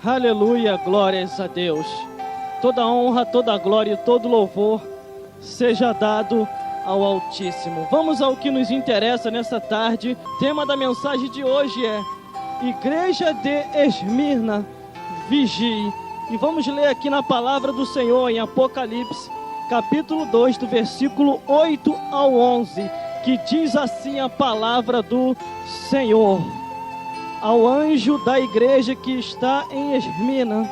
Aleluia, glórias a Deus. Toda honra, toda glória e todo louvor seja dado ao Altíssimo. Vamos ao que nos interessa nessa tarde. O tema da mensagem de hoje é Igreja de Esmirna, vigie. E vamos ler aqui na palavra do Senhor em Apocalipse, capítulo 2, do versículo 8 ao 11, que diz assim a palavra do Senhor. Ao anjo da igreja que está em Esmirna,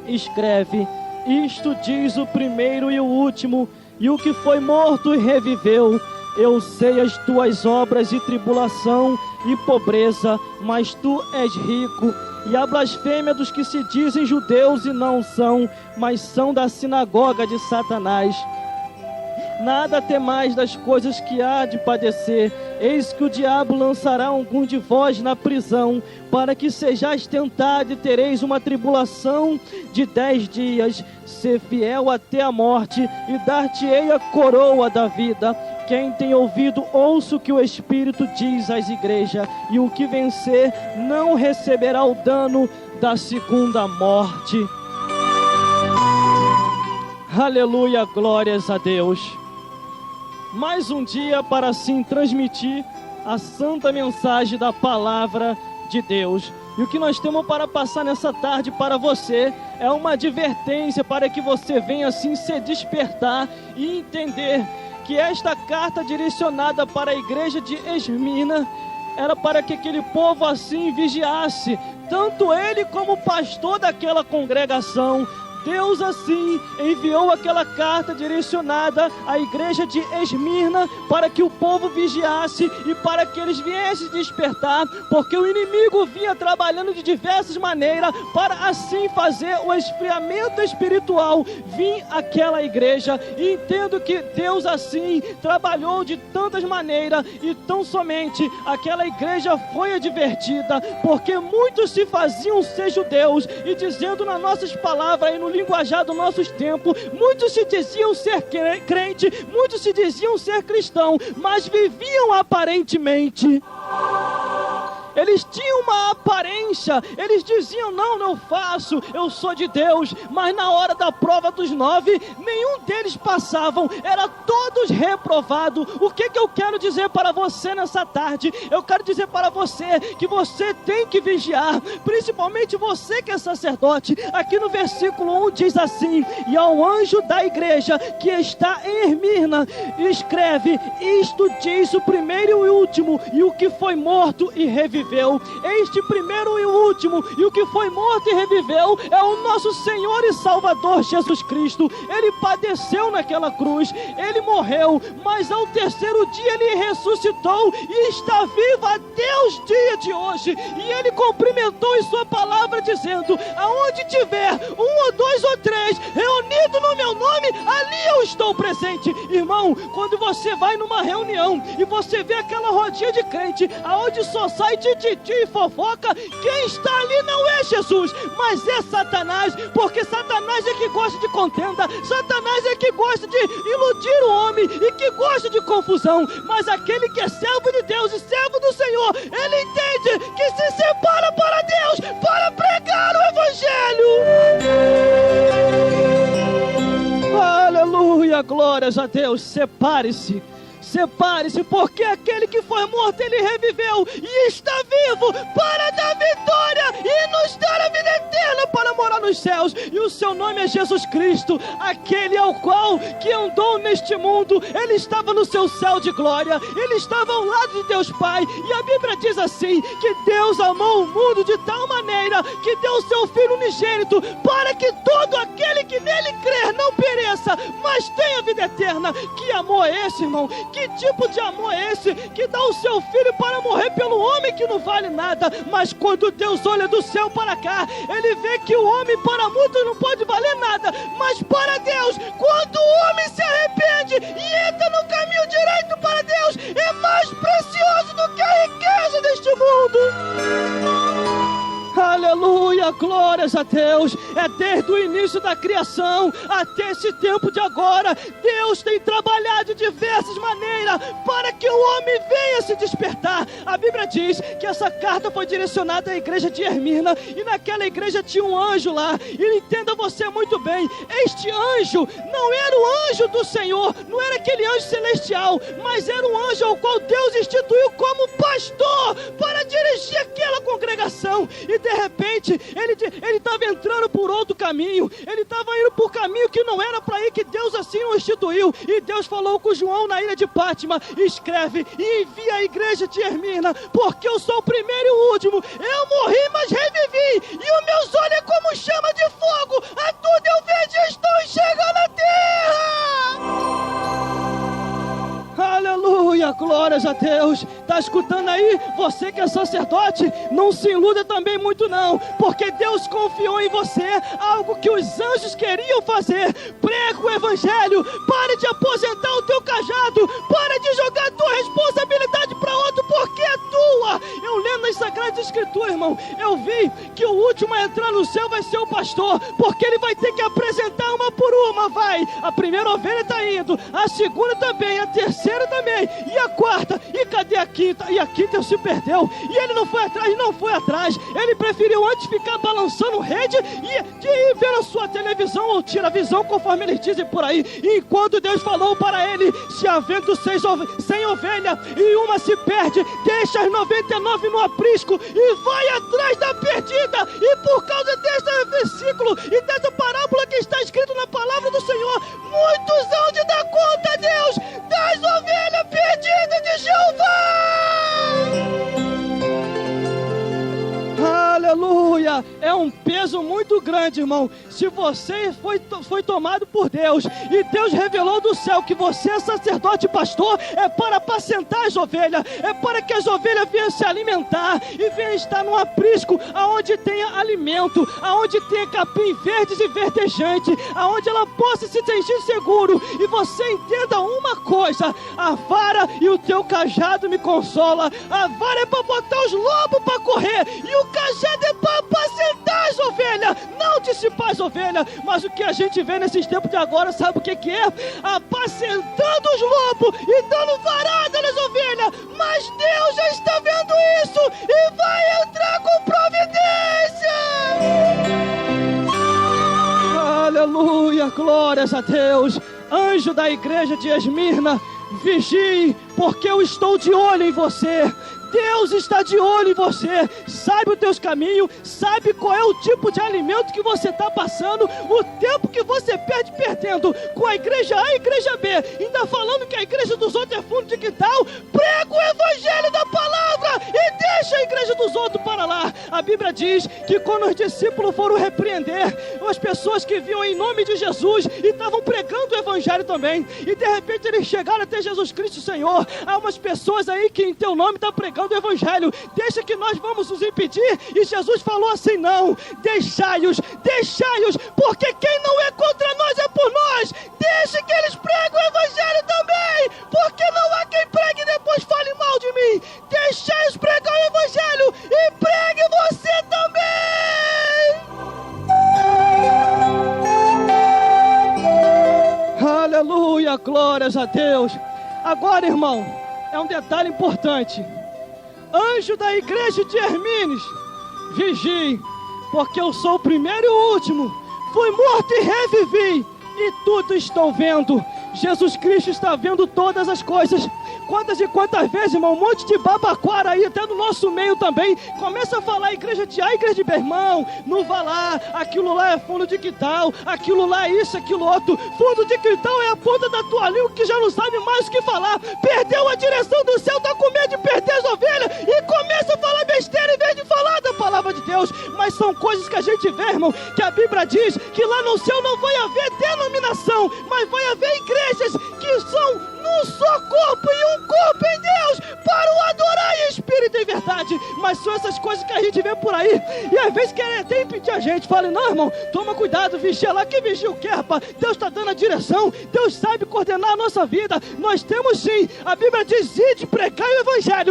escreve: isto diz o primeiro e o último, e o que foi morto e reviveu. Eu sei as tuas obras e tribulação e pobreza, mas tu és rico. E a blasfêmia dos que se dizem judeus e não são, mas são da sinagoga de Satanás. Nada temais das coisas que há de padecer. Eis que o diabo lançará algum de vós na prisão, para que sejais tentado e tereis uma tribulação de 10 dias. Ser fiel até a morte, e dar-te-ei a coroa da vida. Quem tem ouvido, ouça o que o Espírito diz às igrejas. E o que vencer não receberá o dano da segunda morte. Aleluia, glórias a Deus. Mais um dia para assim transmitir a santa mensagem da palavra de Deus. E o que nós temos para passar nessa tarde para você é uma advertência para que você venha assim se despertar e entender que esta carta direcionada para a igreja de Esmirna era para que aquele povo assim vigiasse, tanto ele como o pastor daquela congregação. Deus assim enviou aquela carta direcionada à igreja de Esmirna para que o povo vigiasse e para que eles viessem despertar, porque o inimigo vinha trabalhando de diversas maneiras para assim fazer o esfriamento espiritual vir àquela igreja. E entendo que Deus assim trabalhou de tantas maneiras e tão somente aquela igreja foi advertida, porque muitos se faziam ser judeus e dizendo nas nossas palavras e no linguajar dos nossos tempos, muitos se diziam ser crente, muitos se diziam ser cristão, mas viviam aparentemente. Eles tinham uma aparência, eles diziam: não, eu faço, eu sou de Deus, mas na hora da prova dos 9, nenhum deles passavam, era todos reprovados. O que eu quero dizer para você nessa tarde? Eu quero dizer para você que você tem que vigiar, principalmente você que é sacerdote. Aqui no versículo 1 diz assim: e ao anjo da igreja que está em Esmirna, escreve: isto diz o primeiro e o último, e o que foi morto e reviveu. Este primeiro e o último, e o que foi morto e reviveu, é o nosso Senhor e Salvador Jesus Cristo. Ele padeceu naquela cruz, ele morreu, mas ao terceiro dia ele ressuscitou e está vivo até os dias de hoje. E ele cumprimentou em sua palavra dizendo: aonde tiver 1 ou 2 ou 3 reunido no meu nome, ali eu estou presente. Irmão, quando você vai numa reunião e você vê aquela rodinha de crente, aonde só sai tititi e fofoca, quem está ali não é Jesus, mas é Satanás, porque Satanás é que gosta de contenda, Satanás é que gosta de iludir o homem e que gosta de confusão. Mas aquele que é servo de Deus e servo do Senhor, ele entende que se separa para Deus, para pregar o Evangelho. Aleluia, glórias a Deus. Separe-se, porque aquele que foi morto, ele reviveu e está vivo para dar vitória e nos dar a vida eterna para morar nos céus. E o seu nome é Jesus Cristo, aquele ao qual que andou neste mundo. Ele estava no seu céu de glória, ele estava ao lado de Deus Pai. E a Bíblia diz assim, que Deus amou o mundo de tal maneira que deu o seu Filho unigênito, para que todo aquele que nele crer não pereça, mas tenha vida eterna. Que amor é esse, irmão? Que tipo de amor é esse que dá o seu filho para morrer pelo homem que não vale nada? Mas quando Deus olha do céu para cá, ele vê que o homem para muitos não pode valer nada, mas para Deus, quando o homem se arrepende e entra no caminho direito para Deus, é mais precioso do que a riqueza deste mundo. Aleluia, glórias a Deus. É desde o início da criação até esse tempo de agora, Deus tem trabalhado de diversas maneiras para que o homem venha se despertar. A Bíblia diz que essa carta foi direcionada à igreja de Esmirna, e naquela igreja tinha um anjo lá. E entenda você muito bem, este anjo não era o anjo do Senhor, não era aquele anjo celestial, mas era um anjo ao qual Deus instituiu como pastor para dirigir aquela congregação. E de repente ele estava entrando por outro caminho, ele estava indo por caminho que não era para ir, que Deus assim o instituiu. E Deus falou com João na ilha de Pátima: escreve e envia à igreja de Esmirna, porque eu sou o primeiro e o último, eu morri mas revivi, e os meus olhos é como chama de fogo, a tudo eu vejo e estou enxergando a terra. Aleluia, glórias a Deus. Está escutando aí? Você que é sacerdote, não se iluda também muito não, porque Deus confiou em você algo que os anjos queriam fazer. Prega o evangelho, pare de aposentar o teu cajado, pare de jogar a tua responsabilidade para outro, porque é tua. Eu lendo nas Sagradas Escrituras, irmão, eu vi que o último a entrar no céu vai ser o pastor, porque ele vai ter que apresentar uma por uma. Vai, a primeira ovelha está indo, a segunda também, a terceira também, e a quarta, e cadê a quinta? E a quinta se perdeu, e ele não foi atrás, ele preferiu antes ficar balançando rede e ver a sua televisão, ou tira a visão, conforme eles dizem por aí. E enquanto Deus falou para ele: se havendo 100 ovelhas e uma se perde, deixa as 99 no aprisco e vai atrás da perdida. E por causa desse versículo e dessa parábola que está escrito na palavra do Senhor, muitos hão de dar conta, Deus, das ovelhas perdidas de Jeová. Aleluia, é um peso muito grande, irmão. Se você foi tomado por Deus, e Deus revelou do céu que você é sacerdote e pastor, é para apacentar as ovelhas, é para que as ovelhas venham se alimentar e venham estar num aprisco aonde tenha alimento, aonde tenha capim verdes e verdejante, aonde ela possa se sentir seguro. E você entenda uma coisa: a vara e o teu cajado me consola. A vara é para botar os lobos para correr, e o cajado é para apacentar as ovelhas, não dissipar as ovelhas. Mas o que a gente vê nesses tempos de agora, sabe o que é? Apacentando os lobos e dando varada nas ovelhas. Mas Deus já está vendo isso e vai entrar com providência. Aleluia, glórias a Deus. Anjo da igreja de Esmirna, vigie, porque eu estou de olho em você. Deus está de olho em você, sabe os teus caminhos, sabe qual é o tipo de alimento que você está passando, o tempo que você perdendo com a igreja A e a igreja B, ainda falando que a igreja dos outros é fundo de quintal. Prega o evangelho da palavra e deixa a igreja dos outros para lá. A Bíblia diz que quando os discípulos foram repreender as pessoas que viam em nome de Jesus e estavam pregando o evangelho também, e de repente eles chegaram até Jesus Cristo: Senhor, há umas pessoas aí que em teu nome estão pregando do evangelho, deixa que nós vamos nos impedir. E Jesus falou assim: não, deixai-os, porque quem não é contra nós é por nós. Deixe que eles preguem o evangelho também, porque não há quem pregue e depois fale mal de mim. Deixai-os pregar o evangelho e pregue você também. Aleluia, glórias a Deus. Agora, irmão, é um detalhe importante: anjo da igreja de Esmirna, vigie, porque eu sou o primeiro e o último, fui morto e revivi, e tudo estou vendo. Jesus Cristo está vendo todas as coisas. Quantas e quantas vezes, irmão, um monte de babaquara aí, até no nosso meio também, começa a falar igreja de A, igreja de B. Irmão, não vá lá, aquilo lá é fundo de quintal, aquilo lá é isso, aquilo outro. Fundo de quintal é a ponta da tua língua que já não sabe mais o que falar, perdeu a direção do céu, está com medo de perder as ovelhas e começa a falar besteira em vez de falar da palavra de Deus. Mas são coisas que a gente vê, irmão, que a Bíblia diz que lá no céu não vai haver denominação, mas vai haver igrejas que são num só corpo e um corpo em Deus, para o adorar em espírito e verdade. Mas são essas coisas que a gente vê por aí, e às vezes querem até impedir a gente. Fala: não, irmão, toma cuidado, vigia lá, que vigia o quê, rapaz? Deus está dando a direção, Deus sabe coordenar a nossa vida. Nós temos sim, a Bíblia diz: ide pregar o evangelho.